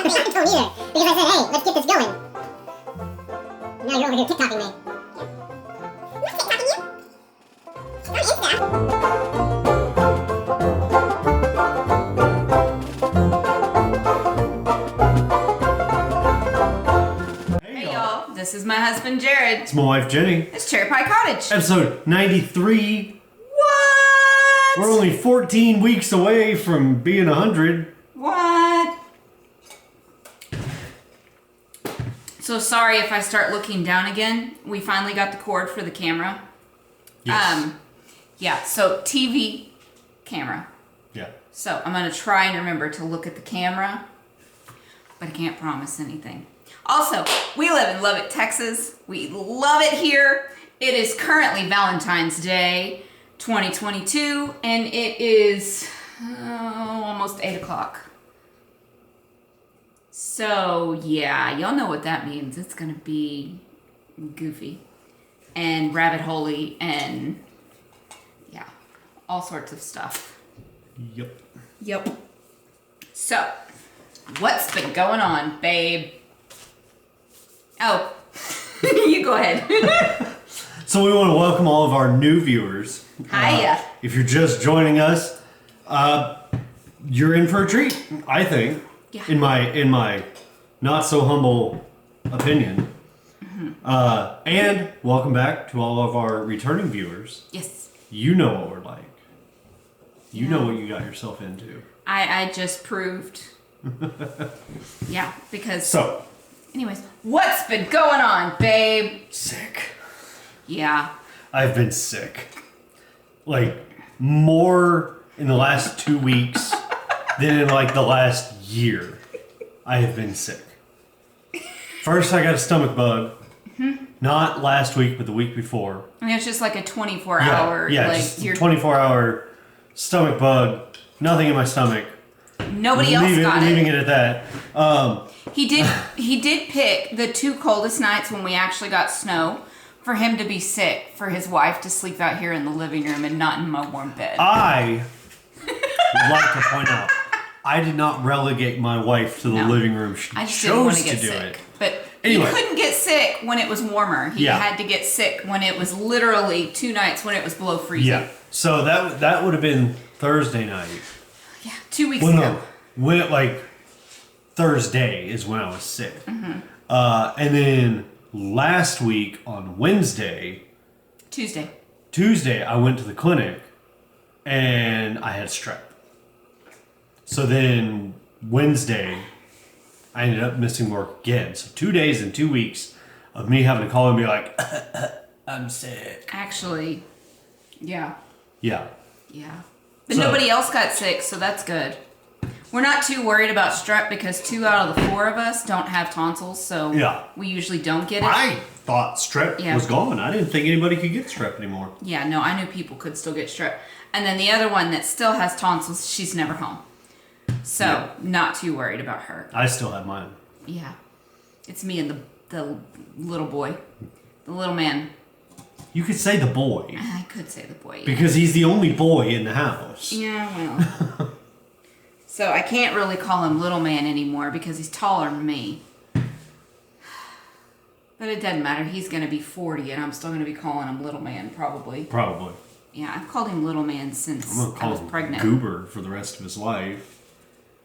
told me either. Because I said, hey, let's get this going. Now you're over here TikToking me. I'm not TikToking you. On Insta. Hey y'all, this is my husband Jared. It's my wife Jenny. It's CherryPieCottage. Episode 93. What? We're only 14 weeks away from being 100. What? So sorry if I start looking down again. We finally got the cord for the camera. Yes. Yeah, so TV, camera. Yeah. So I'm gonna try and remember to look at the camera, but I can't promise anything. Also, we live in Lubbock, Texas. We love it here. It is currently Valentine's Day 2022, and it is almost 8 o'clock. So, yeah, y'all know what that means. It's going to be goofy and rabbit holey and, yeah, all sorts of stuff. Yep. So, what's been going on, babe? Oh, you go ahead. So we want to welcome all of our new viewers. Hiya. If you're just joining us, you're in for a treat, I think. Yeah. In my not so humble opinion. Mm-hmm. And welcome back to all of our returning viewers. Yes. You know what we're like. You know what you got yourself into. I just proved. Yeah, because... So. Anyways, what's been going on, babe? Sick. Yeah. I've been sick. Like, more in the last 2 weeks than in, like, the last year. I have been sick. First, I got a stomach bug. Mm-hmm. Not last week, but the week before. I mean, it's just like a 24-hour... Yeah, like, just 24-hour stomach bug. Nothing in my stomach. Nobody else got leaving it. it at that. He did pick the 2 coldest nights when we actually got snow for him to be sick, for his wife to sleep out here in the living room and not in my warm bed. I would like to point out, I did not relegate my wife to the living room. She I just didn't want to chose get to do sick. it. But Anyway. he couldn't get sick when it was warmer. He had to get sick when it was literally 2 nights when it was below freezing. Yeah. So that would have been Thursday night. Yeah, 2 weeks Well, ago. no, when like Thursday is when I was sick. Mm-hmm. And then last week on Wednesday, Tuesday, I went to the clinic and I had strep. So then Wednesday, I ended up missing work again. So 2 days and 2 weeks of me having to call and be like, I'm sick. Actually, yeah. Yeah. Yeah. But nobody else got sick, so that's good. We're not too worried about strep because 2 out of the 4 of us don't have tonsils, so we usually don't get it. I thought strep was gone. I didn't think anybody could get strep anymore. Yeah, no, I knew people could still get strep. And then the other one that still has tonsils, she's never home. So, not too worried about her. I still have mine. Yeah. It's me and the little boy. The little man. You could say the boy. I could say the boy, yeah. Because he's the only boy in the house. Yeah, well. So I can't really call him little man anymore because he's taller than me. But it doesn't matter. He's going to be 40 and I'm still going to be calling him little man probably. Probably. Yeah, I've called him little man since I was pregnant. Goober for the rest of his life.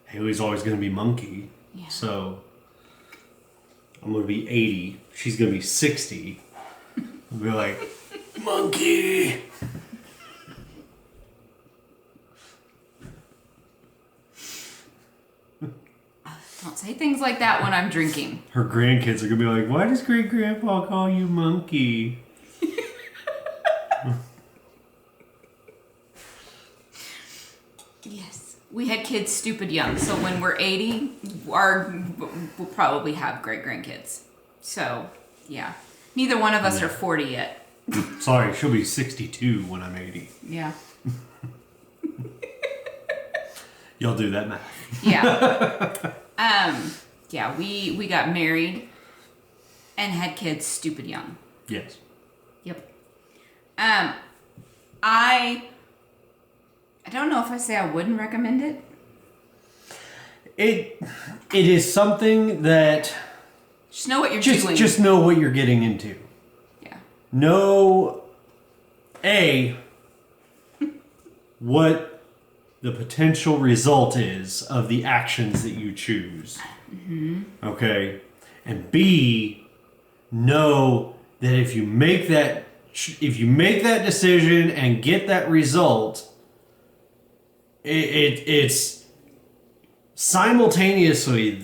Haley's always going to be monkey. Yeah. So I'm going to be 80. She's going to be 60. I'll be like, monkey. Don't say things like that when I'm drinking. Her grandkids are going to be like, why does great grandpa call you monkey? Yes. We had kids stupid young, so when we're 80, we'll probably have great grandkids. So, yeah. Neither one of us are 40 yet. Sorry, she'll be 62 when I'm 80. Yeah. Y'all do that math. Yeah. Yeah, we got married and had kids stupid young. Yes. Yep. I don't know if I say I wouldn't recommend it. it is something that just know what you're doing. Just know what you're getting into. Yeah. Know what the potential result is of the actions that you choose. Mm-hmm. Okay, and B, know that if you make that decision and get that result, it's simultaneously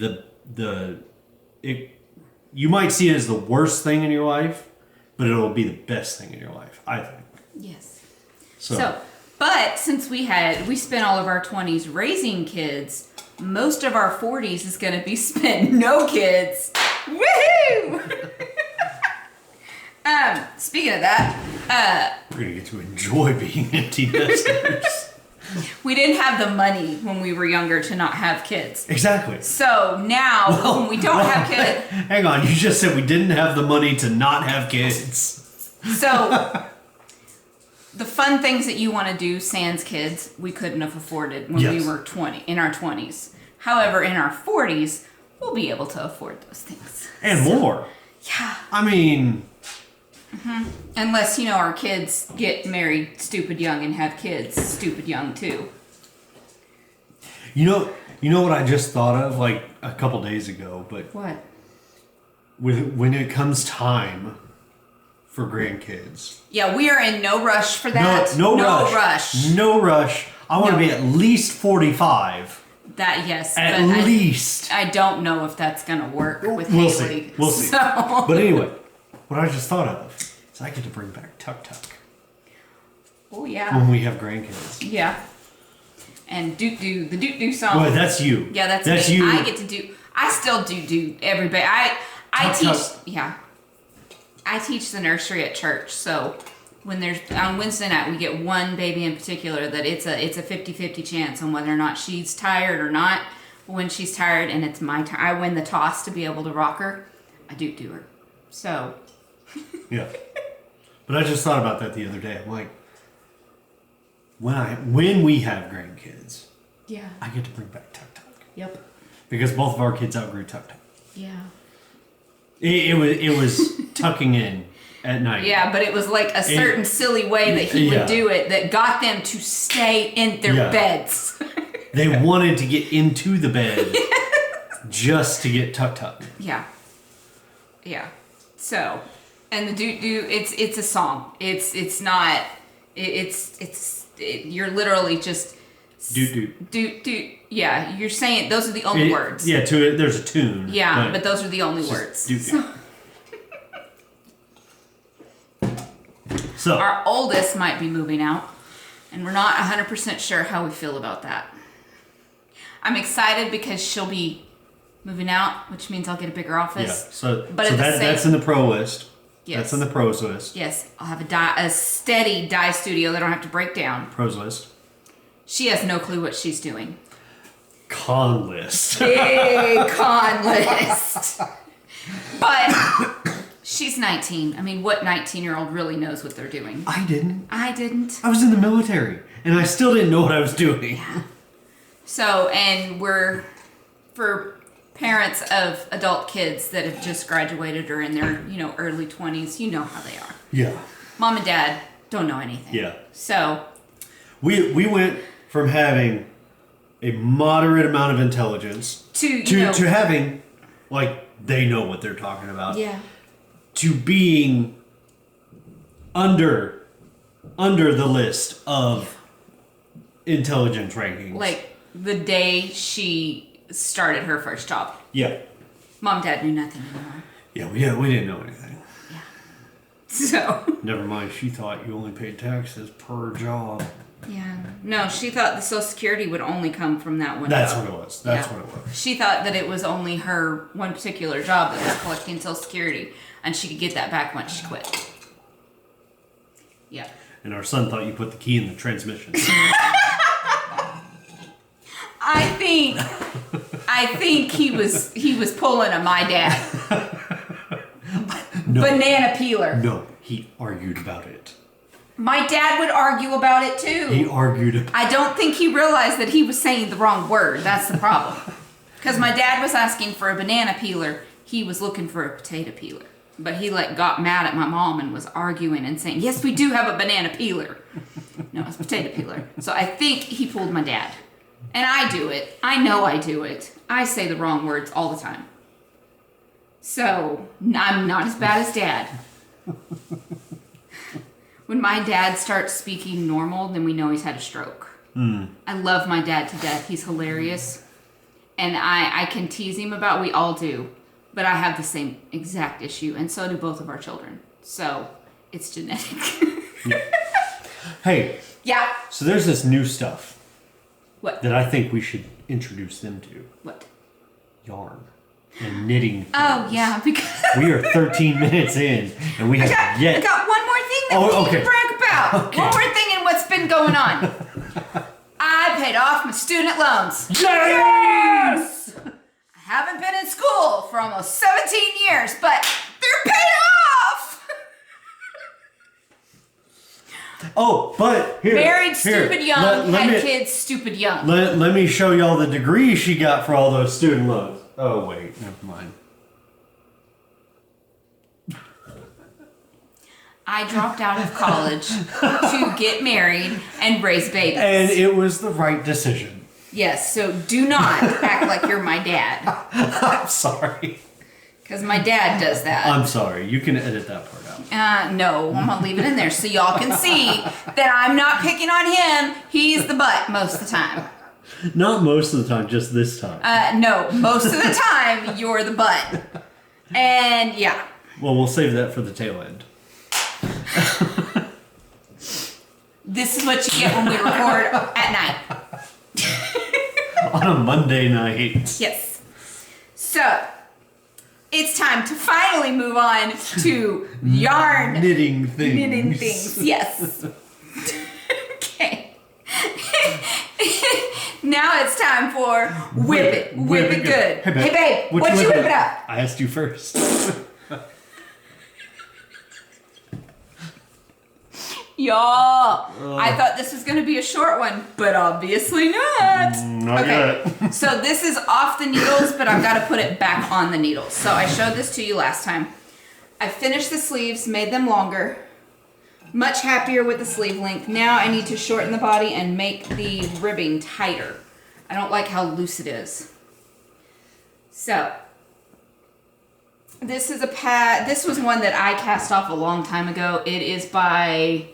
you might see it as the worst thing in your life, but it'll be the best thing in your life, I think. Yes. So but since we spent all of our 20s raising kids, most of our 40s is going to be spent no kids. Woohoo! Speaking of that, we're going to get to enjoy being empty nesters. We didn't have the money when we were younger to not have kids. Exactly. So now, when we don't have kids... Hang on, you just said we didn't have the money to not have kids. So, the fun things that you want to do, sans kids, we couldn't have afforded when we were in our 20s. However, in our 40s, we'll be able to afford those things. And more. Yeah. I mean... Mm-hmm. Unless, our kids get married stupid young and have kids stupid young too. You know what I just thought of like a couple days ago, but what? When it comes time for grandkids. Yeah, we are in no rush for that. No rush. No rush. I want to be at least 45. That yes. At least. I don't know if that's gonna work with We'll Haley. see. We'll see. So. But anyway, what I just thought of is I get to bring back Tuk Tuk. Oh yeah. When we have grandkids. Yeah. And the doot song. Well, that's you. Yeah, that's me. you. I get to do. I still do everybody. I teach. Yeah. I teach the nursery at church, so when there's on Wednesday night we get one baby in particular that it's a 50-50 chance on whether or not she's tired or not. When she's tired and it's my turn, I win the toss to be able to rock her. I do her. So. Yeah. But I just thought about that the other day. I'm like, when we have grandkids, yeah, I get to bring back Tuk Tuk. Yep. Because both of our kids outgrew Tuk Tuk. Yeah. It was tucking in at night. Yeah, but it was like a certain silly way that he would do it that got them to stay in their beds. They wanted to get into the bed just to get Tuk Tuk. Yeah. Yeah. So, and the doo it's a song. It's not. You're literally just Doot. Yeah, you're saying those are the only words. Yeah, to it there's a tune. Yeah, but those are the only words. Doot. So our oldest might be moving out, and we're not 100% sure how we feel about that. I'm excited because she'll be moving out, which means I'll get a bigger office. Yeah. That's in the pro list. Yes. That's in the pros list. Yes, I'll have a steady dye studio that I don't have to break down. Pros list. She has no clue what she's doing. Con list. Big con list. But she's 19. I mean, what 19-year-old really knows what they're doing? I didn't. I was in the military, and I still didn't know what I was doing. Yeah. So, and we're, for parents of adult kids that have just graduated or in their, early 20s, you know how they are. Yeah. Mom and dad don't know anything. Yeah. So. We went from having a moderate amount of intelligence to having, like, they know what they're talking about. Yeah. To being under the list of intelligence rankings. Like the day she started her first job. Yeah. Mom and dad knew nothing anymore. Yeah, we didn't know anything. Yeah. So. Never mind, she thought you only paid taxes per job. Yeah. No, she thought the Social Security would only come from that one That's job. what it was. That's what it was. She thought that it was only her one particular job that was collecting Social Security, and she could get that back once she quit. Yeah. And our son thought you put the key in the transmission. I think he was pulling a my dad. No. Banana peeler. No, he argued about it. My dad would argue about it too. He argued about it. I don't think he realized that he was saying the wrong word. That's the problem. Because my dad was asking for a banana peeler. He was looking for a potato peeler. But he got mad at my mom and was arguing and saying, yes, we do have a banana peeler. No, it's a potato peeler. So I think he pulled my dad. And I do it. I know I do it. I say the wrong words all the time. So I'm not as bad as Dad. When my dad starts speaking normal, then we know he's had a stroke. I love my dad to death. He's hilarious. And I can tease him about, we all do. But I have the same exact issue, and so do both of our children. So it's genetic. Yeah. Hey. Yeah. So there's this new stuff. What? That I think we should introduce them to. What? Yarn. And knitting things. Oh, yeah, because... We are 13 minutes in, and we have yet... I got one more thing that we need to brag about. Okay. One more thing in what's been going on. I paid off my student loans. Yes! I haven't been in school for almost 17 years, but they're paid off! Oh, but here... Married stupid young, had kids stupid young. Let me show y'all the degree she got for all those student loans. Oh, wait, never mind. I dropped out of college to get married and raise babies. And it was the right decision. Yes, so do not act like you're my dad. I'm sorry. Because my dad does that. I'm sorry. You can edit that part out. No, I'm going to leave it in there so y'all can see that I'm not picking on him. He's the butt most of the time. Not most of the time, just this time. No, most of the time you're the butt. And yeah. Well, we'll save that for the tail end. This is what you get when we record at night. On a Monday night. Yes. So, it's time to finally move on to yarn. Knitting things. Knitting things, yes. Okay. Now it's time for Whip It. Whip It Good. Hey, babe, what you whipping up? I asked you first. Y'all, I thought this was going to be a short one, but obviously not. Not yet. So this is off the needles, but I've got to put it back on the needles. So I showed this to you last time. I finished the sleeves, made them longer. Much happier with the sleeve length. Now I need to shorten the body and make the ribbing tighter. I don't like how loose it is. So, this is a pad. This was one that I cast off a long time ago. It is by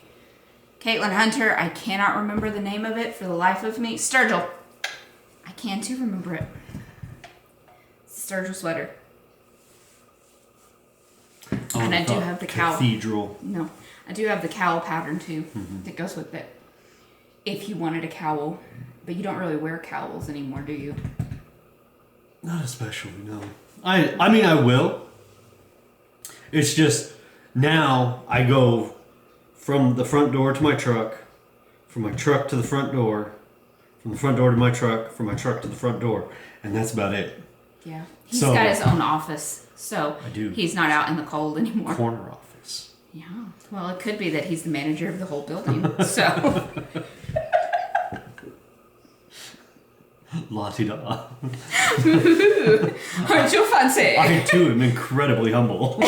Caitlin Hunter. I cannot remember the name of it for the life of me. Sturgill. I can too remember it. It's a Sturgill sweater. Oh, and I do have the cowl. Cathedral. No. I do have the cowl pattern too that goes with it. If you wanted a cowl. But you don't really wear cowls anymore, do you? Not especially, no. I mean, I will. It's just, now I go from the front door to my truck, from my truck to the front door, from the front door to my truck, from my truck to the front door. And that's about it. Yeah. He's got his own office, so I do. He's not out in the cold anymore. Corner office. Yeah. Well, it could be that he's the manager of the whole building. So. La-ti-da. Aren't you fancy? I too am incredibly humble.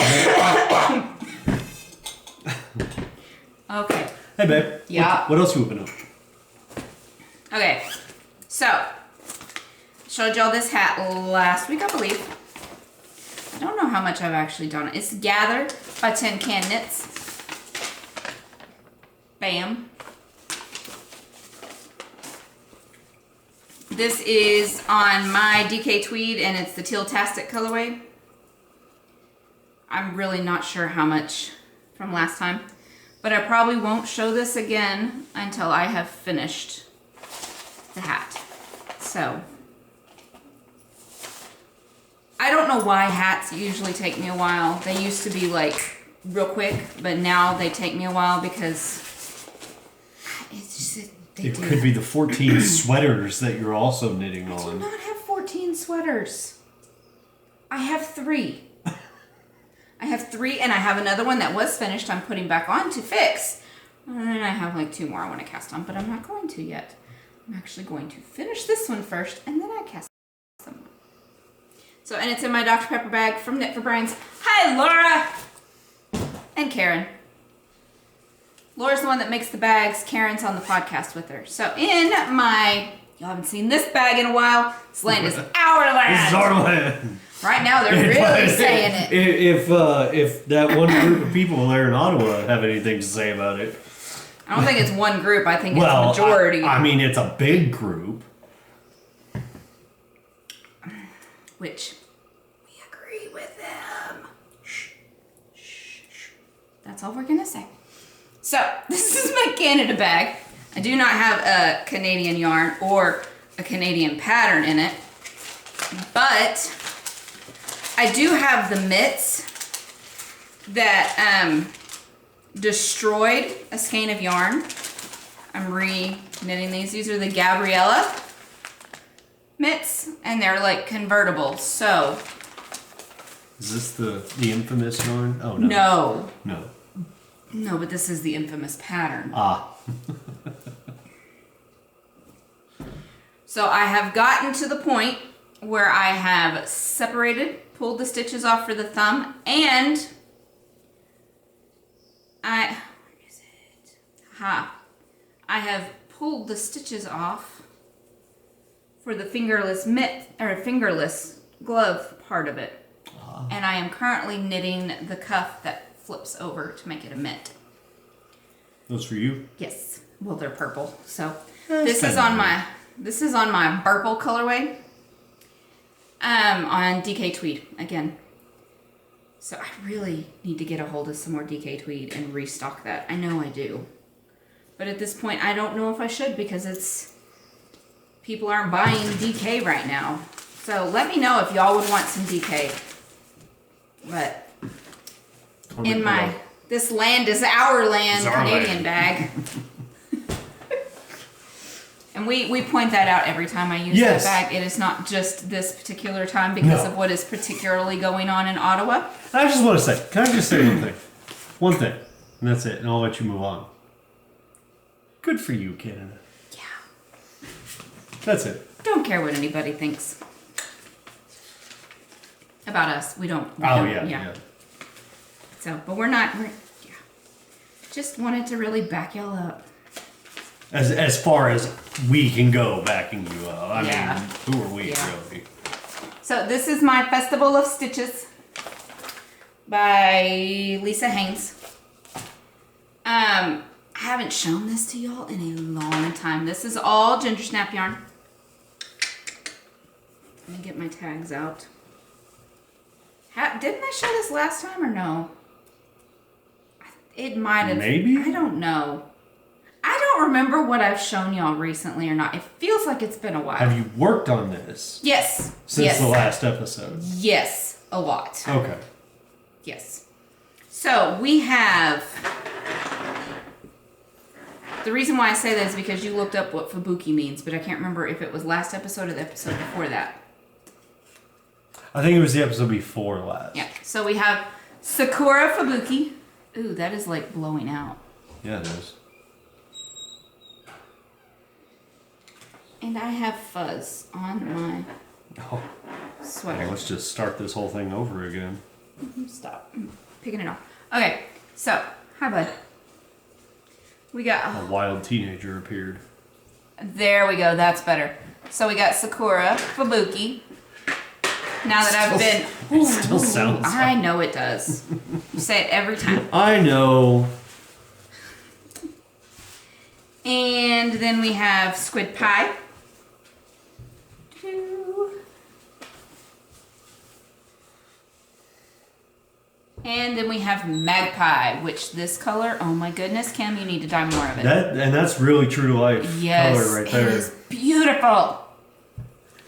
Okay. Hey babe. Yeah. What else you whipping up? Okay. So, showed y'all this hat last week, I believe. I don't know how much I've actually done it. It's Gather by Tin Can Knits. Bam. This is on my DK Tweed, and it's the Teal-tastic colorway. I'm really not sure how much from last time, but I probably won't show this again until I have finished the hat. So, I don't know why hats usually take me a while. They used to be like real quick, but now they take me a while because it's just... It could be the 14 sweaters that you're also knitting on. I do not have 14 sweaters. I have 3. I have 3, and I have another one that was finished I'm putting back on to fix. And then I have like 2 more I want to cast on, but I'm not going to yet. I'm actually going to finish this one first, and then I cast them. So, and it's in my Dr. Pepper bag from Knit for Brains. Hi, Laura! And Karen. Laura's the one that makes the bags. Karen's on the podcast with her. So, in my... Y'all haven't seen this bag in a while. This land is our land. This is our land. Right now, they're really saying it. If that one group of people there in Ottawa have anything to say about it. I don't think it's one group. I think it's a majority. I mean, it's a big group. Which, we agree with them. Shh. That's all we're going to say. So, this is my Canada bag. I do not have a Canadian yarn or a Canadian pattern in it. But I do have the mitts that destroyed a skein of yarn. I'm re-knitting these. These are the Gabriella mitts, and they're like convertible. So, is this the infamous yarn? Oh no. No, but this is the infamous pattern. So I have gotten to the point where I have separated, pulled the stitches off for the thumb, and I have pulled the stitches off for the fingerless mitt or fingerless glove part of it. And I am currently knitting the cuff that flips over to make it a mitt. Those for you? Yes. Well, they're purple. So this is on my purple colorway. On DK Tweed again. So I really need to get a hold of some more DK Tweed and restock that. I know I do. But at this point, I don't know if I should because people aren't buying DK right now. So let me know if y'all would want some DK. But this land is our land, Canadian bag. And we point that out every time I use that bag. It is not just this particular time because of what is particularly going on in Ottawa. I just want to say, can I just say one thing? One thing, and that's it, and I'll let you move on. Good for you, Canada. Yeah. That's it. Don't care what anybody thinks about us. We don't. Yeah. So, but we're just wanted to really back y'all up. As far as we can go backing you up. I mean, who are we really? So this is my Festival of Stitches by Lisa Haynes. I haven't shown this to y'all in a long time. This is all ginger snap yarn. Let me get my tags out. Didn't I show this last time or no? It might have. Maybe? I don't know. I don't remember what I've shown y'all recently or not. It feels like it's been a while. Have you worked on this? Yes. Since the last episode? Yes, a lot. Okay. Yes. So we have... The reason why I say that is because you looked up what Fubuki means, but I can't remember if it was last episode or the episode before that. I think it was the episode before last. Yeah. So we have Sakura Fubuki. Ooh, that is like blowing out. Yeah, it is. And I have fuzz on my sweater. Well, let's just start this whole thing over again. Stop. Picking it off. Okay, so, hi bud. We got... A wild teenager appeared. There we go, that's better. So we got Sakura Fubuki. Now that I've been... It still sounds I know it does. You say it every time. I know. And then we have Squid Pie. And then we have Magpie, which this color, oh my goodness, Kim, you need to dye more of it. That's really true to life color right there. It is beautiful.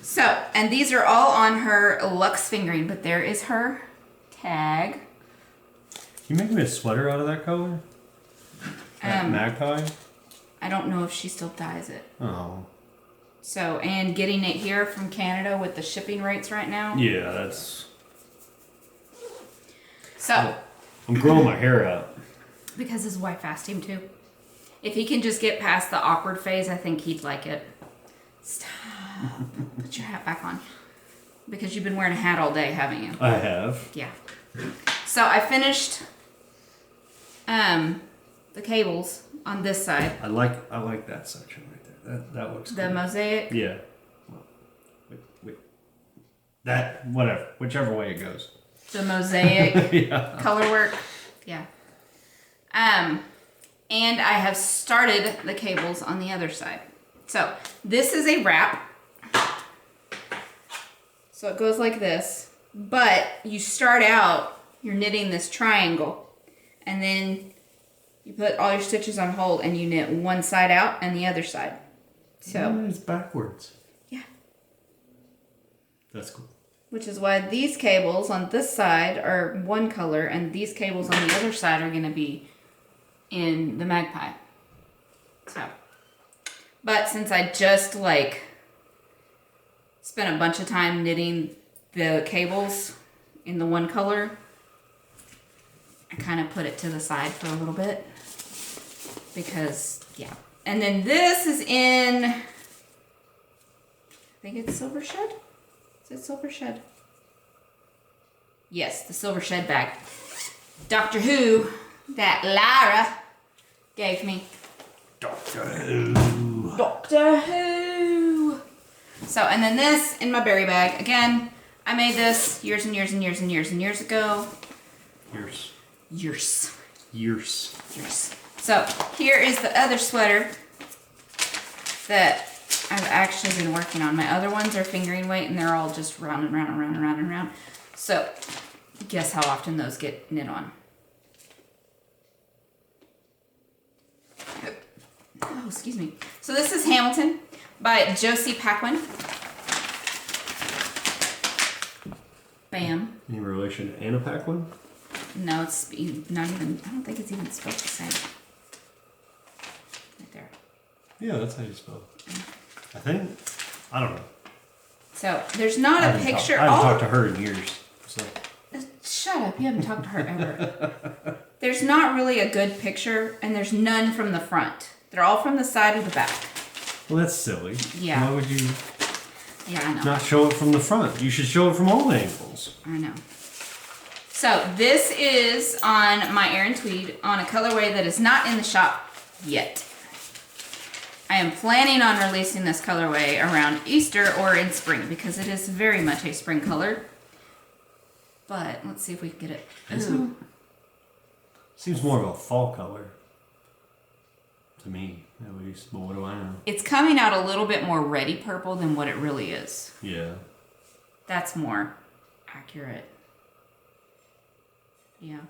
So, and these are all on her luxe fingering, but there is her tag. You making me a sweater out of that color? That Magpie? I don't know if she still dyes it. Oh. So, and getting it here from Canada with the shipping rates right now. Yeah, that's... So. I'm growing my hair out. Because his wife asked him to. If he can just get past the awkward phase, I think he'd like it. Stop. Put your hat back on. because you've been wearing a hat all day, haven't you? I have. Yeah. So I finished the cables on this side. I like that section right there. That looks the good. mosaic. Yeah. Well, wait. That whatever, whichever way it goes. The mosaic Yeah. color work. Yeah. And I have started the cables on the other side. So this is a wrap. So it goes like this, but you start out, you're knitting this triangle, and then you put all your stitches on hold and you knit one side out and the other side. So it's backwards. yeah. That's cool. Which is why these cables on this side are one color and these cables on the other side are going to be in the magpie. So, but since I just like spent a bunch of time knitting the cables in the one color, I kind of put it to the side for a little bit because, yeah. And then this is in, I think it's Silver Shed. Is it Silver Shed? Yes, the Silver Shed bag. Doctor Who, that Lara gave me. Doctor Who. Doctor Who. So, and then this in my berry bag. Again, I made this years and years and years and years and years ago. Years. So, here is the other sweater that I've actually been working on. My other ones are fingering weight and they're all just round and round and round and round and round. So, guess how often those get knit on. Oh, excuse me. So this is Hamilton by Josie Paquin. Bam. Any relation to Anna Paquin? No, it's not even, I don't think it's even spelled the same. Right there. Yeah, that's how you spell it. I think. I don't know. So there's not a picture. I haven't talked to her in years. So. Shut up, you haven't talked to her ever. There's not really a good picture, and there's none from the front. They're all from the side or the back. Well, that's silly. Yeah. Why would you Yeah, I know. not show it from the front? You should show it from all angles. I know. So this is on my Aran Tweed on a colorway that is not in the shop yet. I am planning on releasing this colorway around Easter or in spring because it is very much a spring color. But let's see if we can get it. Ooh. Seems more of a fall color. To me, at least. But what do I know? It's coming out a little bit more reddy purple than what it really is. Yeah. That's more accurate. Yeah.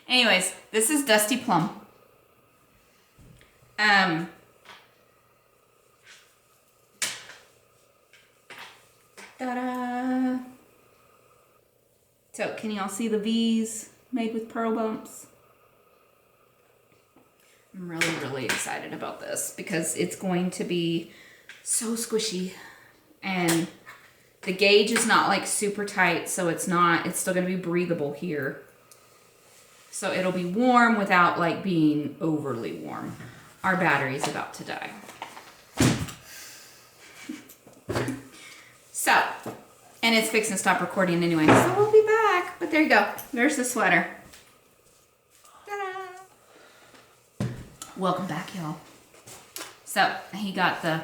Anyways, this is Dusty Plum. Ta-da! So, can y'all see the V's made with pearl bumps? I'm really, really excited about this because it's going to be so squishy and the gauge is not like super tight, so it's still going to be breathable here. So it'll be warm without like being overly warm. Our battery's about to die. So, and it's fixing to stop recording anyway, so we'll be back. But there you go. There's the sweater. Ta-da! Welcome back, y'all. So, he got the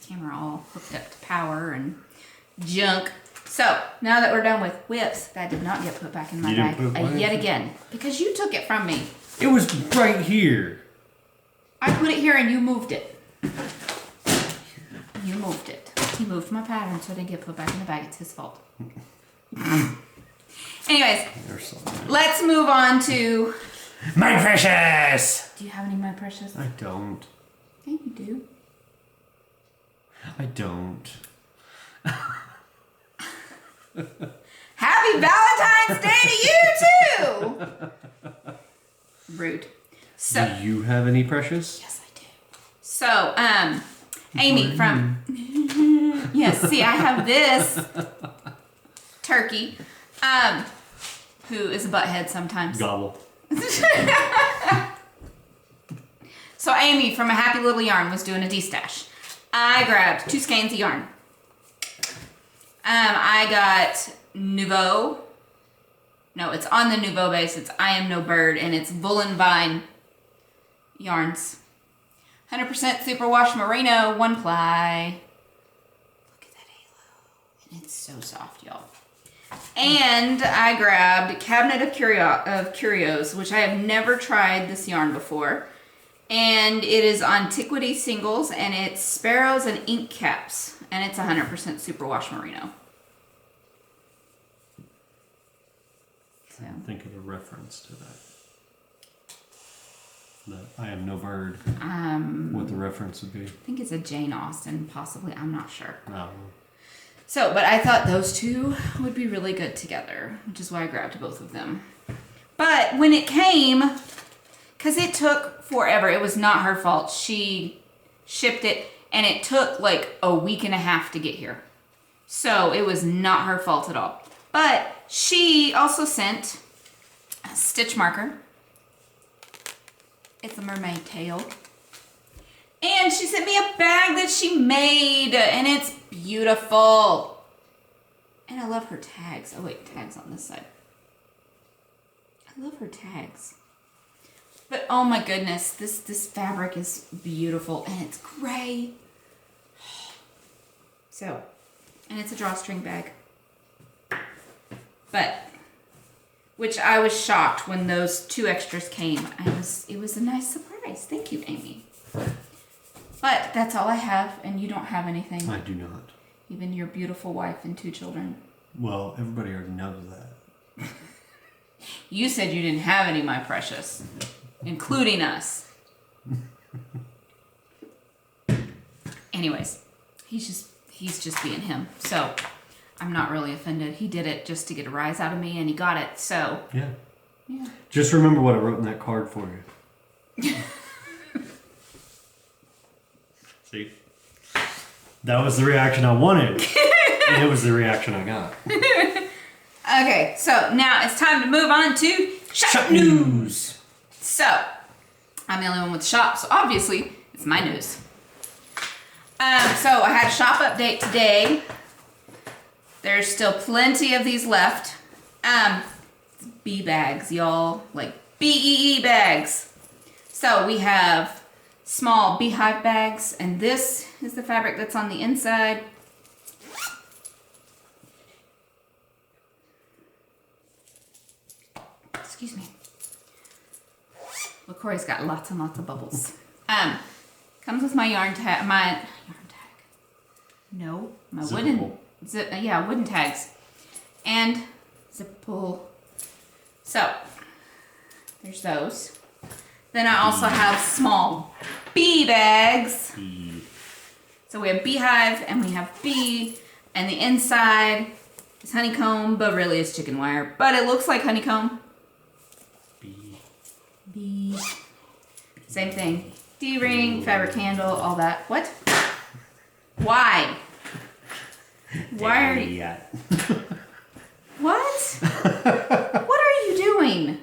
camera all hooked up to power and junk. So, now that we're done with whips, that did not get put back in my bag yet again. Because you took it from me. It was right here. I put it here and you moved it. You moved it. He moved my pattern so it didn't get put back in the bag. It's his fault. Anyways, let's move on to... My precious! Do you have any My Precious? I don't. Yeah, you do. I don't. Happy Valentine's Day to you too! Rude. So, do you have any precious? yes, I do. So, Amy from... Yes, see, I have this turkey, who is a butthead sometimes. Gobble. So Amy from A Happy Little Yarn was doing a D-stash. I grabbed 2 skeins of yarn. I got Nouveau. No, it's on the Nouveau base. It's I Am No Bird, and it's Woolen Vine yarns. 100% superwash merino, 1-ply. Look at that halo. And it's so soft, y'all. And I grabbed Cabinet of Curios, which I have never tried this yarn before. And it is Antiquity singles, and it's sparrows and ink caps. And it's 100% superwash merino. So. Think of a reference to that. I Am No Bird. What the reference would be. I think it's a Jane Austen, possibly. I'm not sure. No. So, but I thought those two would be really good together, which is why I grabbed both of them. But when it came, because it took forever. It was not her fault. She shipped it, and it took like a week and a half to get here. So it was not her fault at all. But she also sent a stitch marker. It's a mermaid tail. And she sent me a bag that she made, and it's beautiful. And I love her tags. Oh wait, tags on this side. I love her tags. But oh my goodness, this fabric is beautiful, and it's gray. So, and it's a drawstring bag. But, which I was shocked when those two extras came. It was a nice surprise. Thank you, Amy. But that's all I have, and you don't have anything. I do not. Even your beautiful wife and 2 children. Well, everybody already knows that. You said you didn't have any, my precious. Including us. Anyways, he's just being him. So, I'm not really offended. He did it just to get a rise out of me, and he got it, so. Yeah. Yeah. Just remember what I wrote in that card for you. See? That was the reaction I wanted. And it was the reaction I got. Okay, so now it's time to move on to shop news. So, I'm the only one with shop, so obviously it's my news. So I had a shop update today. There's still plenty of these left. Bee bags, y'all, like BEE bags. So we have small beehive bags, and this is the fabric that's on the inside. Excuse me. LaCroix's got lots and lots of bubbles. Comes with my yarn tag. No, my Zipper wooden. pull. Wooden tags, and zip pull. So there's those. Then I also have small bee bags. So we have beehive and we have bee, and the inside is honeycomb, but really it's chicken wire. But it looks like honeycomb. Bee. Same thing. D-ring, fabric handle, all that. What? Why? Why are you... What? What are you doing?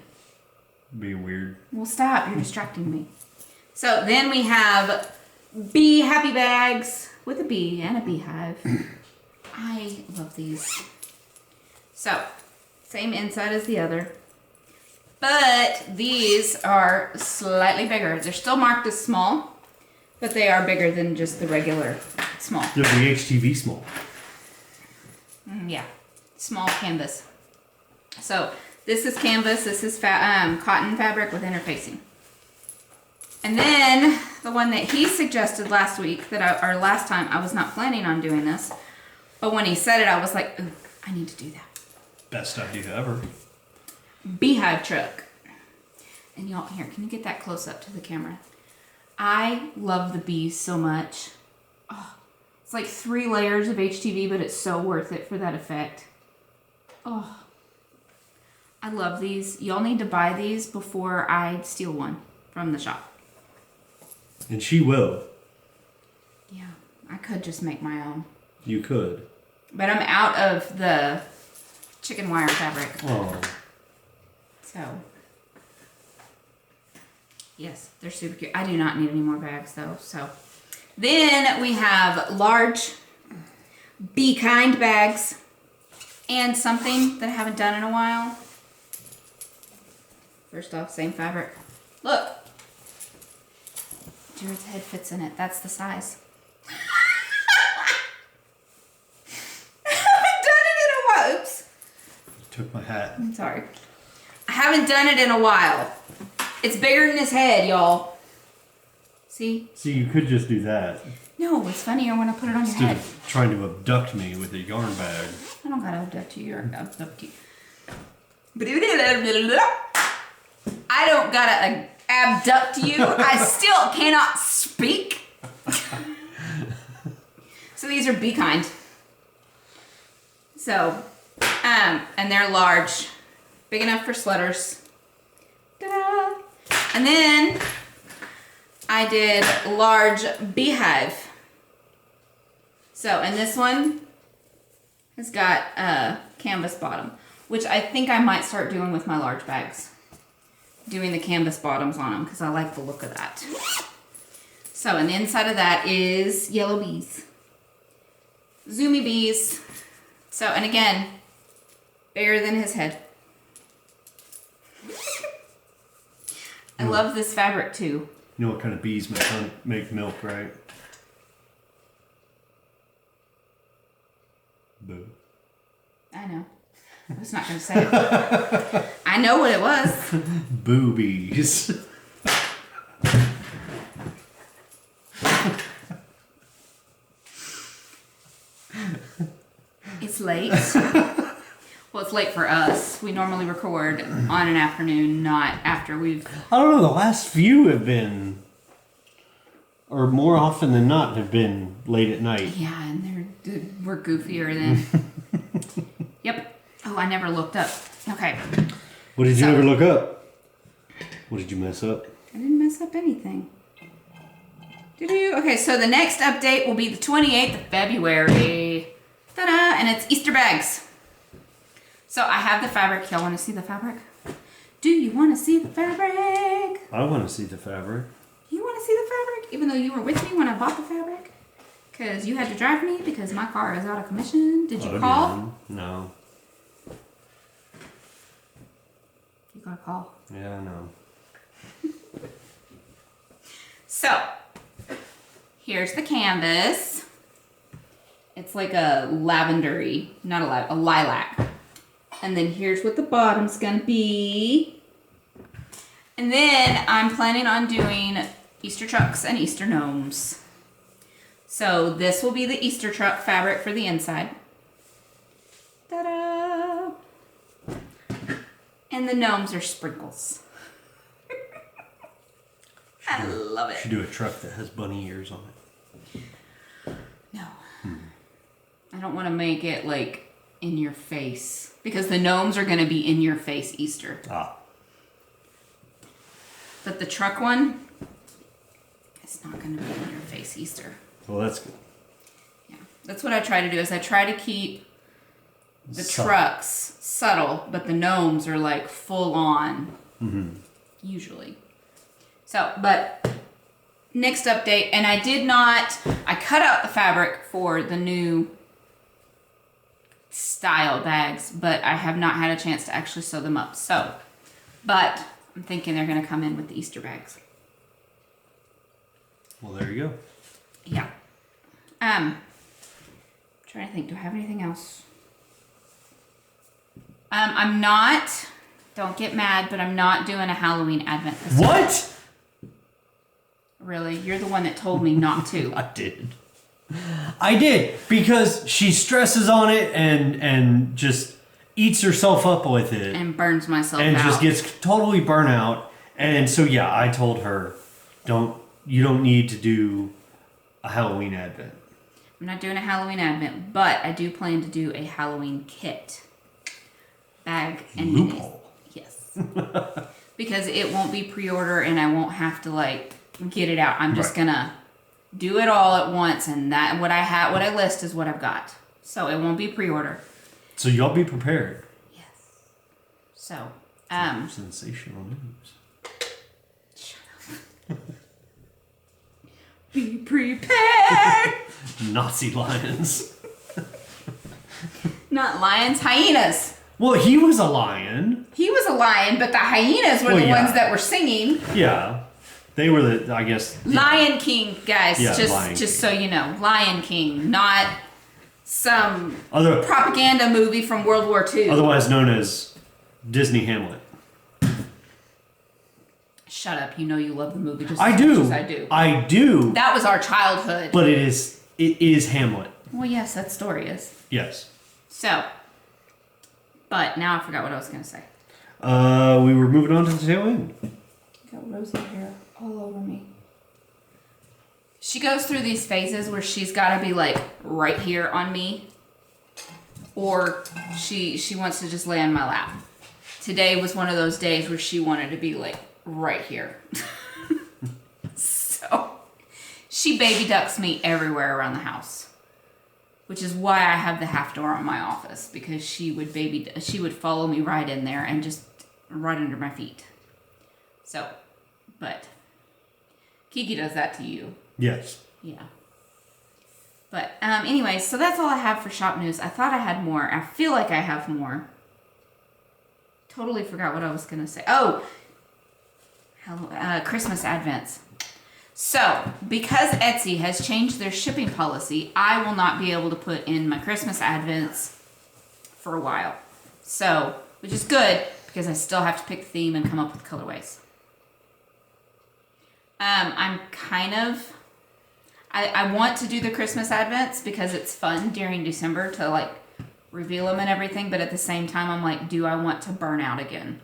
Being weird. Well, stop. You're distracting me. So then we have bee happy bags with a bee and a beehive. I love these. So, same inside as the other. But these are slightly bigger. They're still marked as small, but they are bigger than just the regular small. They're the HTV small. Yeah, small canvas. So this is canvas. This is cotton fabric with interfacing. And then the one that he suggested last week, last time, I was not planning on doing this, but when he said it, I was like, ooh, I need to do that. Best idea ever. Beehive truck. And y'all, here, can you get that close up to the camera? I love the bees so much. Oh, it's like 3 layers of HTV, but it's so worth it for that effect. Oh, I love these. Y'all need to buy these before I steal one from the shop. And she will. Yeah, I could just make my own. You could. But I'm out of the chicken wire fabric. Oh. So, yes, they're super cute. I do not need any more bags though. So, then we have large Be Kind bags. And something that I haven't done in a while. First off, same fabric. Look. Jared's head fits in it. That's the size. I haven't done it in a while. Oops. You took my hat. I'm sorry. I haven't done it in a while. It's bigger than his head, y'all. See? See, you could just do that. No, it's funnier when I put it on your Instead head. of trying to abduct me with a yarn bag. I don't gotta abduct you. You're abduct you. I don't gotta abduct you. I still cannot speak. So these are Be Kind. So, and they're large, big enough for sweaters. Ta-da! And then I did large beehive. So, and this one has got a canvas bottom, which I think I might start doing with my large bags. Doing the canvas bottoms on them because I like the look of that. So, and the inside of that is yellow bees. Zoomy bees. So, and again, bigger than his head. I love this fabric too. You know what kind of bees make milk, right? Boo. I know. I was not going to say it. I know what it was. Boobies. It's late. Well, it's late for us. We normally record on an afternoon, not after we've... I don't know, the last few have been, or more often than not, have been late at night. Yeah, and we're goofier than... Yep. Oh, I never looked up. Okay. What did you never look up? What did you mess up? I didn't mess up anything. Okay, so the next update will be the 28th of February. Ta-da! And it's Easter bags. So I have the fabric. Y'all want to see the fabric? Do you want to see the fabric? I want to see the fabric. You want to see the fabric? Even though you were with me when I bought the fabric? Because you had to drive me because my car is out of commission. Did you call? Again. No. You got a call. Yeah, I know. So, here's the canvas. It's like a lavendery, not a lilac. And then here's what the bottom's gonna be. And then I'm planning on doing Easter trucks and Easter gnomes. So this will be the Easter truck fabric for the inside. Ta-da! And the gnomes are sprinkles. I love it. You should do a truck that has bunny ears on it. No. I don't want to make it like in your face because the gnomes are going to be in your face Easter. Ah. But the truck one, it's not going to be in your face Easter. Well, that's good. Yeah. That's what I try to do is I try to keep the Subtle. trucks subtle, but the gnomes are like full on usually. So, but next update, and I cut out the fabric for the new style bags, but I have not had a chance to actually sew them up. So, but I'm thinking they're going to come in with the Easter bags. Well, there you go. Yeah. Trying to think, do I have anything else? I'm not, don't get mad, but I'm not doing a Halloween advent this time. What? Really? You're the one that told me not to. I did, because she stresses on it and just eats herself up with it. And burns myself out. And just gets totally burnt out. And so, yeah, I told her, you don't need to do a Halloween advent. I'm not doing a Halloween advent, but I do plan to do a Halloween kit. Bag and Loophole. Yes. Because it won't be pre-order and I won't have to like get it out. I'm just gonna do it all at once, and that what I list is what I've got. So it won't be pre-order. So y'all be prepared. Yes. So Sensational news. Shut up. Be prepared. Nazi lions. Not lions, hyenas. Well, he was a lion. He was a lion, but the hyenas were the ones that were singing. Yeah. They were the, I guess. Lion King, guys. Yeah, just so you know. Lion King, not some propaganda movie from World War II. Otherwise known as Disney Hamlet. Shut up. You know you love the movie just as much as I do. I do. That was our childhood. But it is Hamlet. Well, yes, that story is. Yes. So, but now I forgot what I was going to say. We were moving on to the tail end. Got rosy hair all over me. She goes through these phases where she's got to be like right here on me, or she wants to just lay on my lap. Today was one of those days where she wanted to be like right here. So she baby ducks me everywhere around the house, which is why I have the half door on my office, because she would follow me right in there and just right under my feet. So, but Kiki does that to you. Yes. Yeah. But anyways, so that's all I have for shop news. I thought I had more. I feel like I have more. Totally forgot what I was going to say. Oh, Christmas Advents. So, because Etsy has changed their shipping policy, I will not be able to put in my Christmas Advents for a while. So, which is good, because I still have to pick the theme and come up with colorways. I want to do the Christmas Advents because it's fun during December to like reveal them and everything, but at the same time I'm like, do I want to burn out again?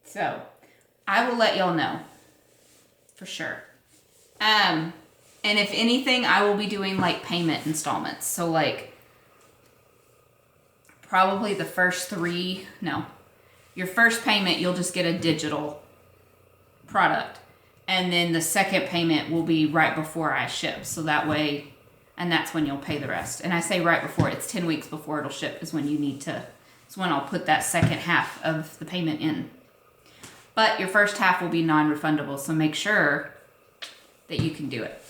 So, I will let y'all know. For sure. And if anything, I will be doing like payment installments. So like, probably the first your first payment, you'll just get a digital product. And then the second payment will be right before I ship. So that way, and that's when you'll pay the rest. And I say right before, it's 10 weeks before it'll ship is when it's when I'll put that second half of the payment in. But your first half will be non-refundable, so make sure that you can do it.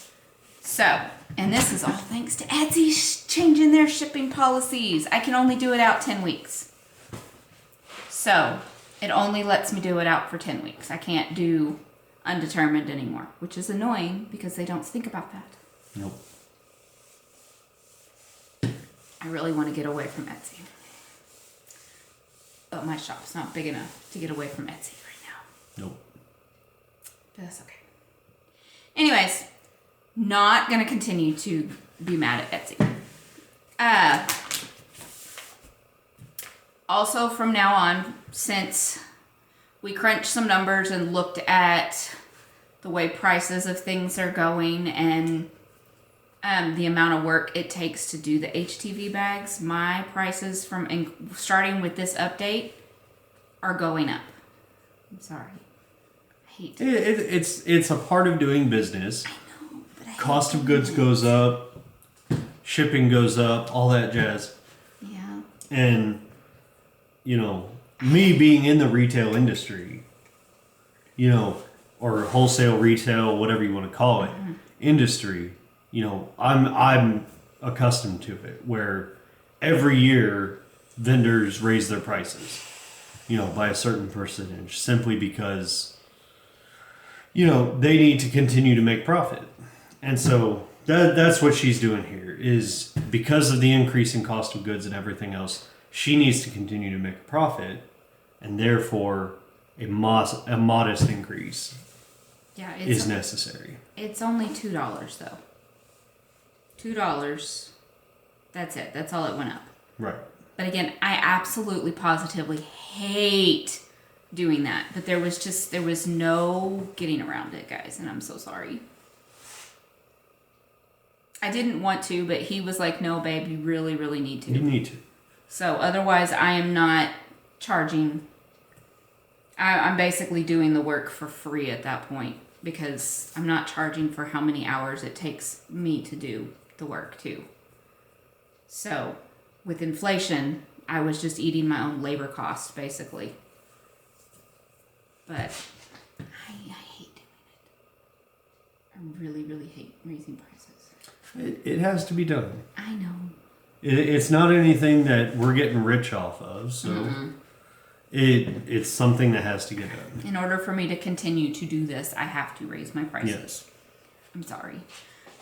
So, and this is all thanks to Etsy changing their shipping policies. I can only do it out 10 weeks. So, it only lets me do it out for 10 weeks. I can't do undetermined anymore, which is annoying because they don't think about that. Nope. I really want to get away from Etsy. But my shop's not big enough to get away from Etsy right now. Nope. But that's okay. Anyways, not going to continue to be mad at Etsy. Also, from now on, since we crunched some numbers and looked at the way prices of things are going and the amount of work it takes to do the HTV bags, my prices starting with this update are going up. I'm sorry. I hate it. It's a part of doing business. I know, but I Cost of goods goes up, shipping goes up, all that jazz. Yeah. And, me being in the retail industry, or wholesale retail, whatever you want to call it, industry, I'm accustomed to it, where every year vendors raise their prices, by a certain percentage, simply because, they need to continue to make profit. And so that's what she's doing here, is because of the increase in cost of goods and everything else, she needs to continue to make a profit, and therefore a modest increase is necessary. It's only $2 though. $2. That's it. That's all it went up. Right. But again, I absolutely positively hate doing that. But there was no getting around it, guys, and I'm so sorry. I didn't want to, but he was like, no, babe, you really, really need to. You need to. So otherwise, I am not charging. I'm basically doing the work for free at that point because I'm not charging for how many hours it takes me to do the work too. So with inflation, I was just eating my own labor costs basically. But I hate doing it. I really, really hate raising prices. It has to be done. I know. It's not anything that we're getting rich off of, so it's something that has to get done. In order for me to continue to do this, I have to raise my prices. Yes. I'm sorry.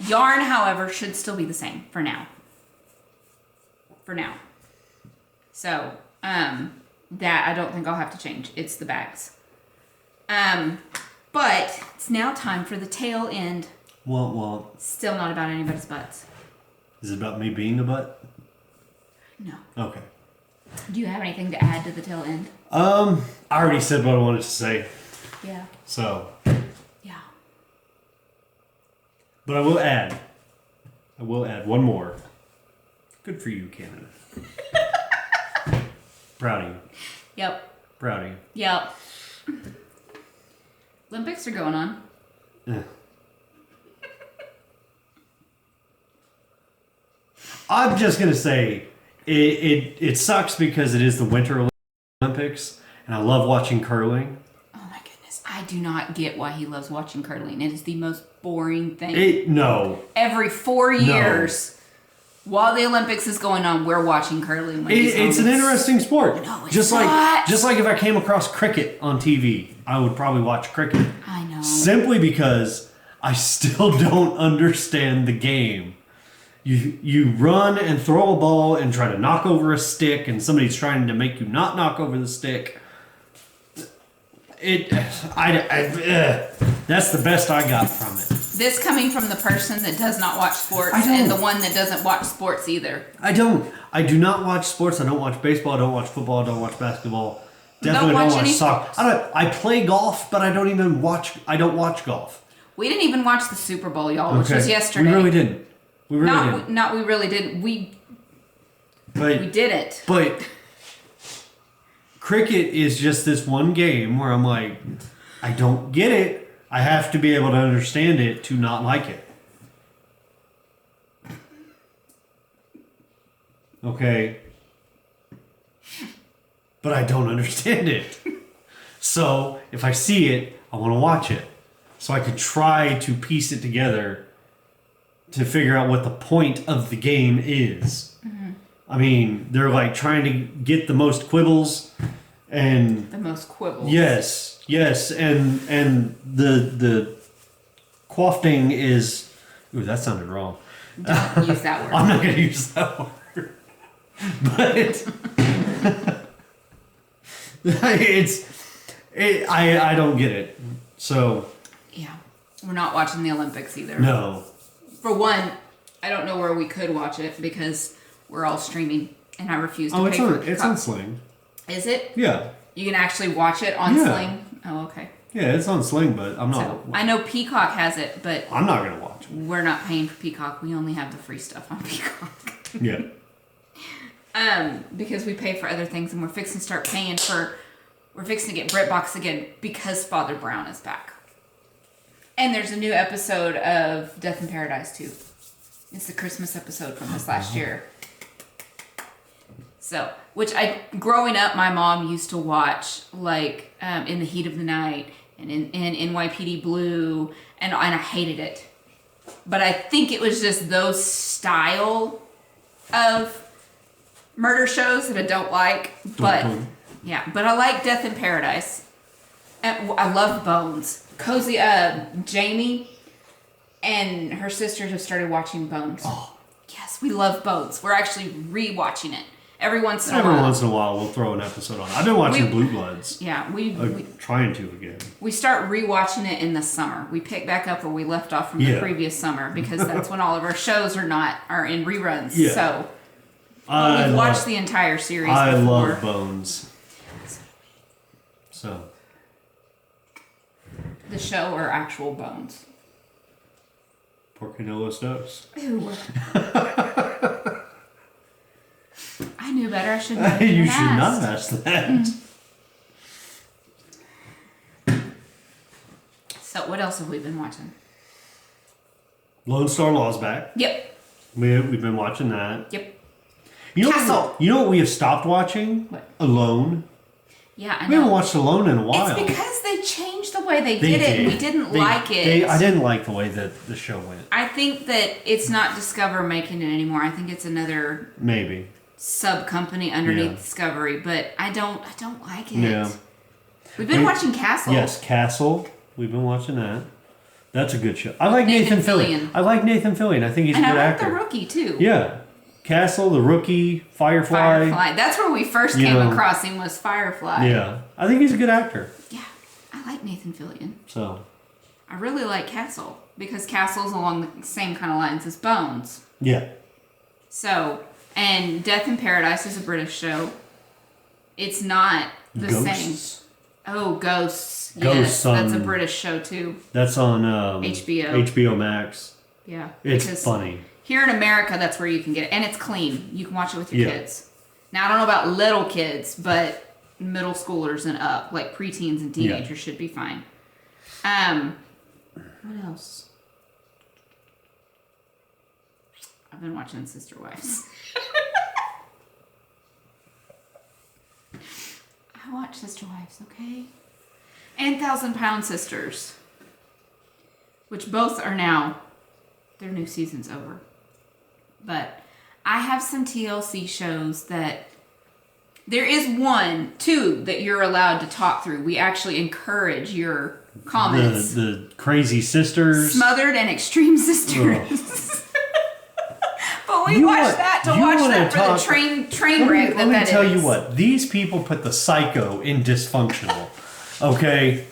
Yarn, however, should still be the same for now. For now. So, that I don't think I'll have to change. It's the bags. But it's now time for the tail end. Well. Still not about anybody's butts. Is it about me being a butt? No. Okay. Do you have anything to add to the tail end? I already said what I wanted to say. Yeah. So. Yeah. But I will add one more. Good for you, Canada. Proud of you. Yep. Proud of you. Yep. Olympics are going on. Yeah. I'm just gonna say it sucks because it is the Winter Olympics, and I love watching curling. Oh my goodness. I do not get why he loves watching curling. It is the most boring thing. No. Every 4 years, while the Olympics is going on, we're watching curling. It's an interesting sport. No, it's just not. like if I came across cricket on TV, I would probably watch cricket. I know. Simply because I still don't understand the game. You run and throw a ball and try to knock over a stick, and somebody's trying to make you not knock over the stick. That's the best I got from it. This coming from the person that does not watch sports and the one that doesn't watch sports either. I do not watch sports. I don't watch baseball. I don't watch football. I don't watch basketball. Definitely don't watch soccer. I play golf, but I don't watch golf. We didn't even watch the Super Bowl, y'all, which was yesterday. We really didn't. We really didn't. We didn't. But cricket is just this one game where I'm like, I don't get it. I have to be able to understand it to not like it. Okay. But I don't understand it. So if I see it, I want to watch it. So I could try to piece it together to figure out what the point of the game is. Mm-hmm. I mean, they're like trying to get the most quibbles and the most quibbles. Yes, and the quaffing is. Ooh, that sounded wrong. Don't use that word. I'm not going to use that word. But I don't get it. So yeah, we're not watching the Olympics either. No. For one, I don't know where we could watch it because we're all streaming, and I refuse to pay for it. It's on Sling. Is it? Yeah. You can actually watch it on Sling? Oh, okay. Yeah, it's on Sling, but I'm not. So, I know Peacock has it, but I'm not going to watch it. We're not paying for Peacock. We only have the free stuff on Peacock. Yeah. Because we pay for other things, and we're fixing to start paying for. We're fixing to get BritBox again because Father Brown is back. And there's a new episode of Death in Paradise too. It's the Christmas episode from this last year. So, growing up, my mom used to watch like In the Heat of the Night and in NYPD Blue, and I hated it. But I think it was just those style of murder shows that I don't like. But yeah, but I like Death in Paradise. And I love Bones. Jamie and her sisters have started watching Bones. Oh. Yes, we love Bones. We're actually rewatching it. Every once in a while we'll throw an episode on. I've been watching Blue Bloods. Yeah, I'm trying to again. We start rewatching it in the summer. We pick back up where we left off from the previous summer because that's when all of our shows are in reruns. Yeah. So we've watched the entire series before. I love Bones. So the show or actual Bones? Porque no los dos. Ew. I knew better. I shouldn't have You should not ask that. So what else have we been watching? Lone Star Law's back. Yep. We've been watching that. Yep. Castle. What we have stopped watching? What? Alone. Yeah, I know. We haven't watched Alone in a while. It's because they changed the way they did it. We didn't like it. I didn't like the way that the show went. I think that it's not Discover making it anymore. I think it's another maybe sub company underneath Discovery, but I don't like it. Yeah. We've been watching Castle. Yes, Castle. We've been watching that. That's a good show. I like Nathan Fillion. I like Nathan Fillion. I think he's a good actor. And I like The Rookie too. Yeah. Castle, The Rookie, Firefly. That's where we first came across him, was Firefly. Yeah. I think he's a good actor. Yeah. I like Nathan Fillion. So. I really like Castle because Castle's along the same kind of lines as Bones. Yeah. So, and Death in Paradise is a British show. It's not the same. Oh, Ghosts. Yes, that's a British show too. That's on HBO. HBO Max. Yeah. It's funny. Here in America, that's where you can get it. And it's clean. You can watch it with your kids. Now, I don't know about little kids, but middle schoolers and up, like preteens and teenagers should be fine. What else? I've been watching Sister Wives. I watch Sister Wives, okay? And 1,000-Pound Sisters, which both are now, their new season's over. But I have some TLC shows that, there is two that you're allowed to talk through. We actually encourage your comments. The Crazy Sisters. Smothered and Extreme Sisters. But we watch that to watch that for the train wreck Let me tell you what, these people put the psycho in dysfunctional. Okay?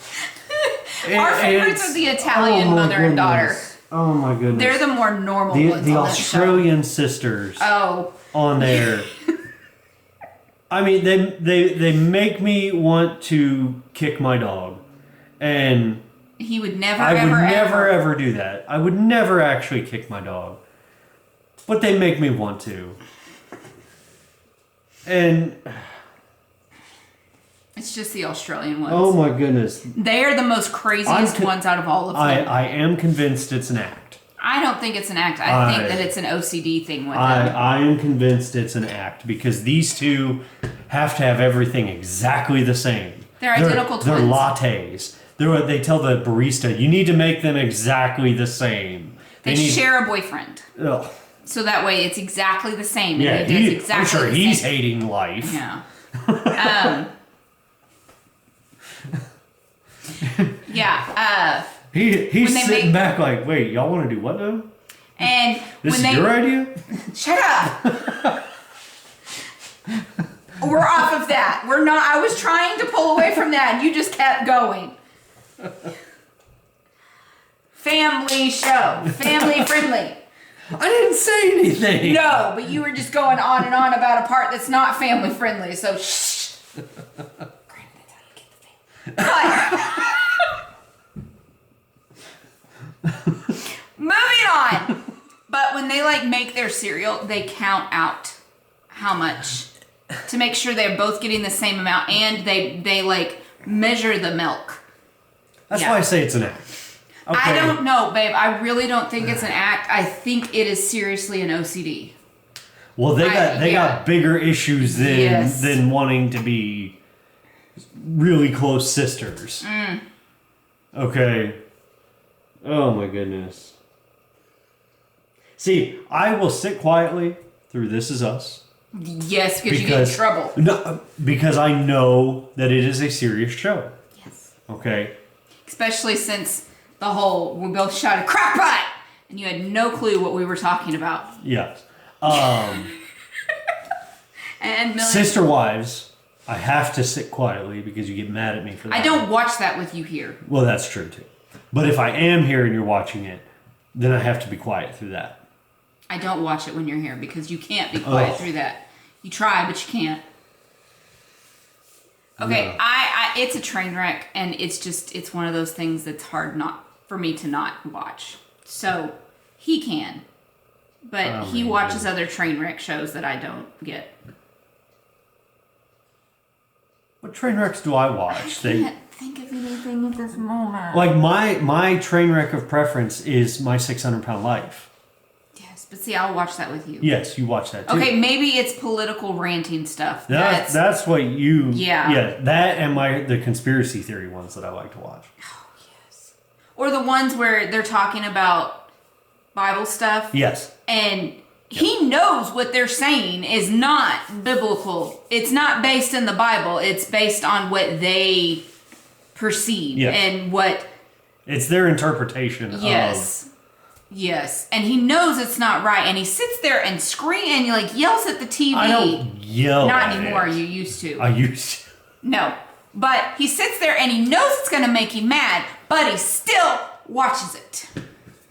Our favorites are the Italian mother and daughter. Oh my goodness. They're the more normal ones. The Australian sisters. Oh. On there. I mean, they make me want to kick my dog. And he would never, I would never do that. I would never actually kick my dog. But they make me want to. And it's just the Australian ones. Oh my goodness. They are the most craziest ones out of all of them. I am convinced it's an act. I don't think it's an act. I think that it's an OCD thing with them. I am convinced it's an act because these two have to have everything exactly the same. They're identical twins. They're lattes. They tell the barista, you need to make them exactly the same. They share a boyfriend. Ugh. So that way it's exactly the same. Yeah, and he does exactly I'm sure the same. he's hating life. Yeah. Yeah. He's sitting back like, wait, y'all want to do what now? And this is your idea? Shut up. We're off of that. We're not. I was trying to pull away from that, and you just kept going. Family show, family friendly. I didn't say anything. No, but you were just going on and on about a part that's not family friendly. So shh. Moving on. But when they make their cereal, they count out how much to make sure they're both getting the same amount, and they measure the milk. That's why I say it's an act. Okay. I don't know, babe. I really don't think it's an act. I think it is seriously an OCD. Well, they got bigger issues than wanting to be really close sisters. Mm. Okay. Oh my goodness. See, I will sit quietly through This Is Us. Yes, because you get in trouble. No, because I know that it is a serious show. Yes. Okay. Especially since we both shouted crackpot, and you had no clue what we were talking about. Yes. And Sister Wives, I have to sit quietly because you get mad at me for that. I don't watch that with you here. Well, that's true too. But if I am here and you're watching it, then I have to be quiet through that. I don't watch it when you're here because you can't be quiet through that. You try, but you can't. Okay, no. It's a train wreck, and it's one of those things that's hard for me to not watch. So he can, but he watches other train wreck shows that I don't get. What train wrecks do I watch? I can't think of anything at this moment. Like my train wreck of preference is My 600 Pound Life. Yes, But see, I'll watch that with you. Yes, you watch that too. Okay, maybe it's political ranting stuff. That's what you... Yeah. Yeah, that and the conspiracy theory ones that I like to watch. Oh, yes. Or the ones where they're talking about Bible stuff. Yes. And he knows what they're saying is not biblical. It's not based in the Bible. It's based on what they perceive and what... It's their interpretation of... Yes, and he knows it's not right, and he sits there and and like yells at the TV. I don't yell Not at anymore. it. You used to. I used to. No, but he sits there and he knows it's going to make him mad, but he still watches it.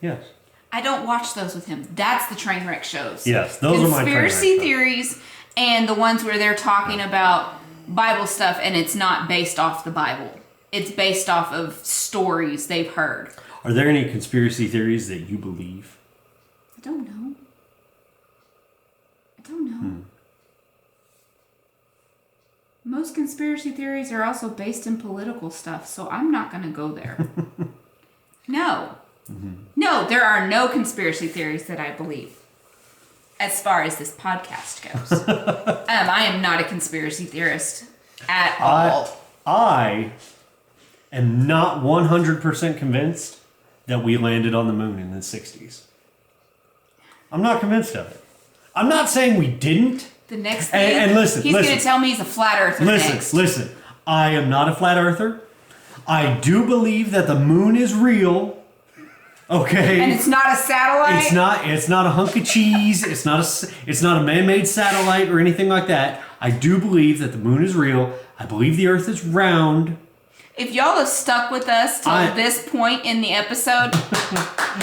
Yes. I don't watch those with him. That's the train wreck shows. Yes, those are my train wreck conspiracy theories, and the ones where they're talking about Bible stuff, and it's not based off the Bible. It's based off of stories they've heard. Are there any conspiracy theories that you believe? I don't know. Most conspiracy theories are also based in political stuff, so I'm not going to go there. No. Mm-hmm. No, there are no conspiracy theories that I believe as far as this podcast goes. I am not a conspiracy theorist at all. I am not 100% convinced that we landed on the moon in the 60s. I'm not convinced of it. I'm not saying we didn't. The next thing, and listen, he's going to tell me he's a flat earther next. Listen. I am not a flat earther. I do believe that the moon is real. Okay. And it's not a satellite? It's not a hunk of cheese. It's not a man-made satellite or anything like that. I do believe that the moon is real. I believe the earth is round. If y'all have stuck with us till this point in the episode,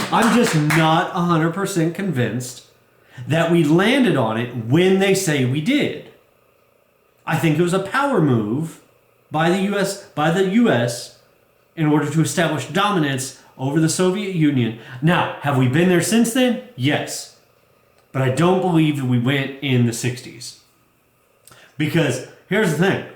I'm just not 100% convinced that we landed on it when they say we did. I think it was a power move by the US in order to establish dominance over the Soviet Union. Now, have we been there since then? Yes. But I don't believe that we went in the 60s. Because here's the thing.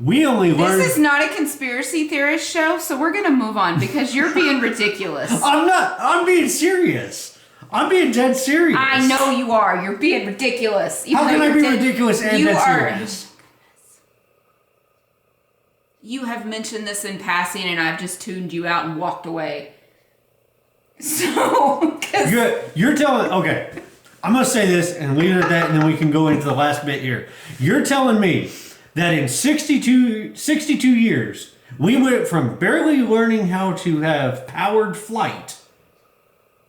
We only learned... This is not a conspiracy theorist show, so we're going to move on because you're being ridiculous. I'm not. I'm being serious. I'm being dead serious. I know you are. You're being ridiculous. How can I be ridiculous and dead serious? You have mentioned this in passing, and I've just tuned you out and walked away. So... You're telling... Okay. I'm going to say this and leave it at that, and then we can go into the last bit here. You're telling me that in 62 years, we went from barely learning how to have powered flight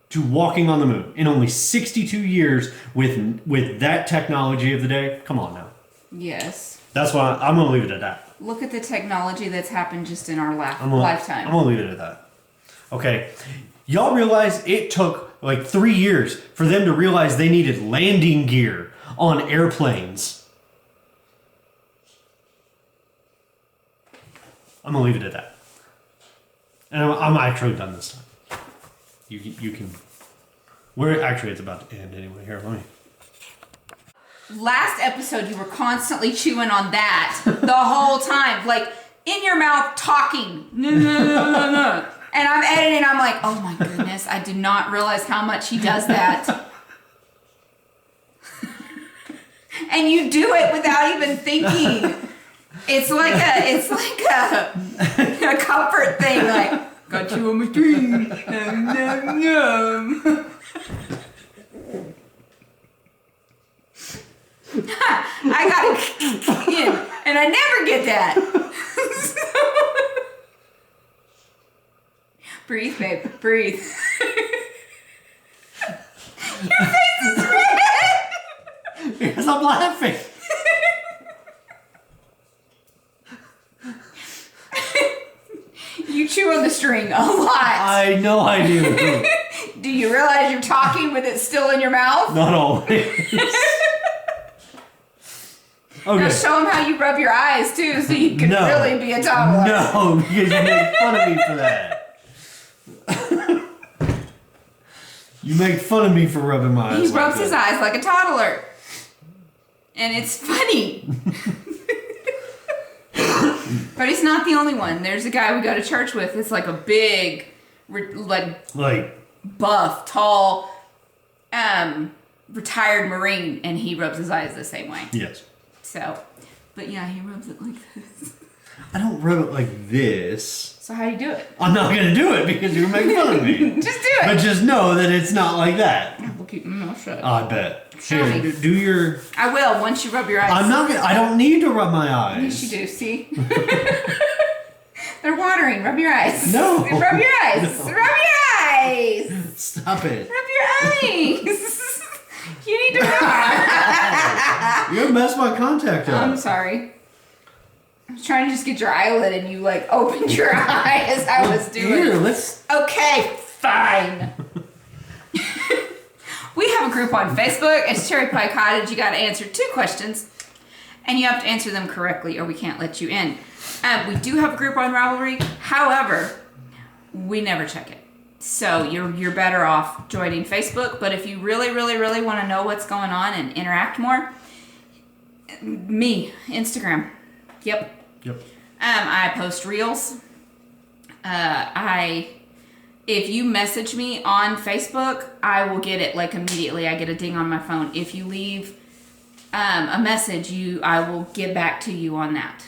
to walking on the moon. In only 62 years with that technology of the day. Come on now. Yes. That's why I'm going to leave it at that. Look at the technology that's happened just in our lifetime. I'm going to leave it at that. Okay. Y'all realize it took like 3 years for them to realize they needed landing gear on airplanes. I'm going to leave it at that. And I'm actually done this time. You can... it's about to end anyway. Here, let me... Last episode, you were constantly chewing on that the whole time. Like, in your mouth, talking. No. And I'm editing, I'm like, oh my goodness, I did not realize how much he does that. And you do it without even thinking. It's like a comfort thing, like, got you on my dream. Nom. I got it in, and I never get that. Breathe, babe, breathe. Your face is red! Because I'm laughing. You chew on the string a lot. I know I do. Do you realize you're talking with it still in your mouth? Not always. Okay. Now show them how you rub your eyes too, so you can really be a toddler. No, because you make fun of me for that. You make fun of me for rubbing my eyes. He rubs his eyes like a toddler. And it's funny. But he's not the only one. There's a guy we go to church with. It's like a big, like buff, tall. retired Marine, and he rubs his eyes the same way. Yes. So, but yeah, he rubs it like this. I don't rub it like this. So how do you do it? I'm not going to do it because you're making fun of me. Just do it. But just know that it's not like that. We'll keep my mouth shut. I bet. Show me. Do your... I will once you rub your eyes. I'm not going to... I don't need to rub my eyes. Yes, you do. See? They're watering. Rub your eyes. No. Rub your eyes. No. Rub your eyes. Stop it. Rub your eyes. You need to rub. You're going to mess my contact up. I'm sorry. I was trying to just get your eyelid and you like opened your eye as I was doing. Here, let's... Okay, fine. We have a group on Facebook. It's CherryPieCottage. You got to answer 2 questions, and you have to answer them correctly, or we can't let you in. We do have a group on Ravelry. However, we never check it, so you're better off joining Facebook. But if you really, really, really want to know what's going on and interact more, Instagram. Yep. I post reels. If you message me on Facebook, I will get it like immediately. I get a ding on my phone. If you leave a message, I will get back to you on that.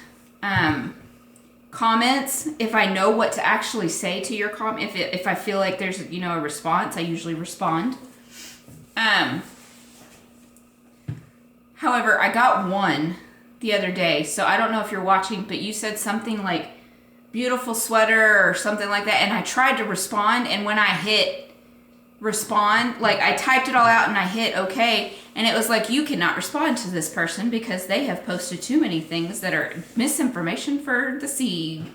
Comments, if I know what to actually say to your comment, if I feel like there's a response, I usually respond. However, I got one the other day, so I don't know if you're watching, but you said something like beautiful sweater or something like that, and I tried to respond, and when I hit respond, like I typed it all out and I hit okay, and it was like, you cannot respond to this person because they have posted too many things that are misinformation for the seed.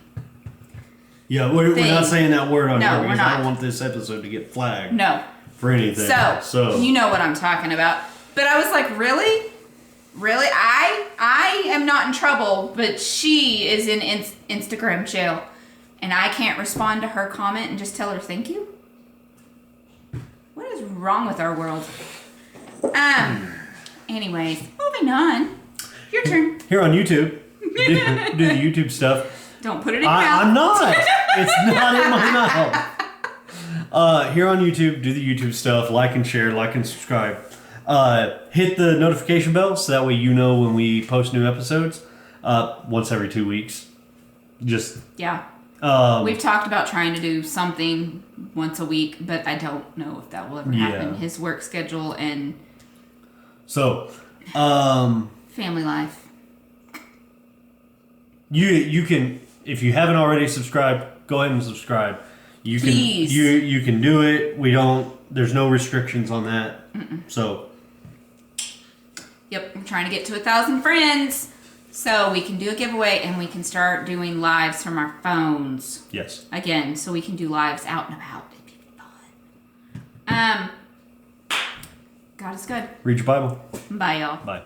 Yeah, we're not saying that word on No, here we're because not. I don't want this episode to get flagged No. for anything. So you know what I'm talking about. But I was like, really? Really? I am not in trouble, but she is in Instagram jail, and I can't respond to her comment and just tell her thank you? What is wrong with our world? Anyways, moving on. Your turn. Here on YouTube, do the YouTube stuff. Don't put it in your mouth. I'm not. It's not in my mouth. Here on YouTube, do the YouTube stuff. Like and share, like and subscribe. Hit the notification bell so that way you know when we post new episodes. Once every 2 weeks. Yeah. We've talked about trying to do something once a week, but I don't know if that will ever happen. His work schedule and family life. You can, if you haven't already subscribed, go ahead and subscribe. Please. You can do it. There's no restrictions on that. Mm-mm. So. Yep, I'm trying to get to 1,000 friends so we can do a giveaway and we can start doing lives from our phones. Yes. Again, so we can do lives out and about. It'd be fun. God is good. Read your Bible. Bye, y'all. Bye.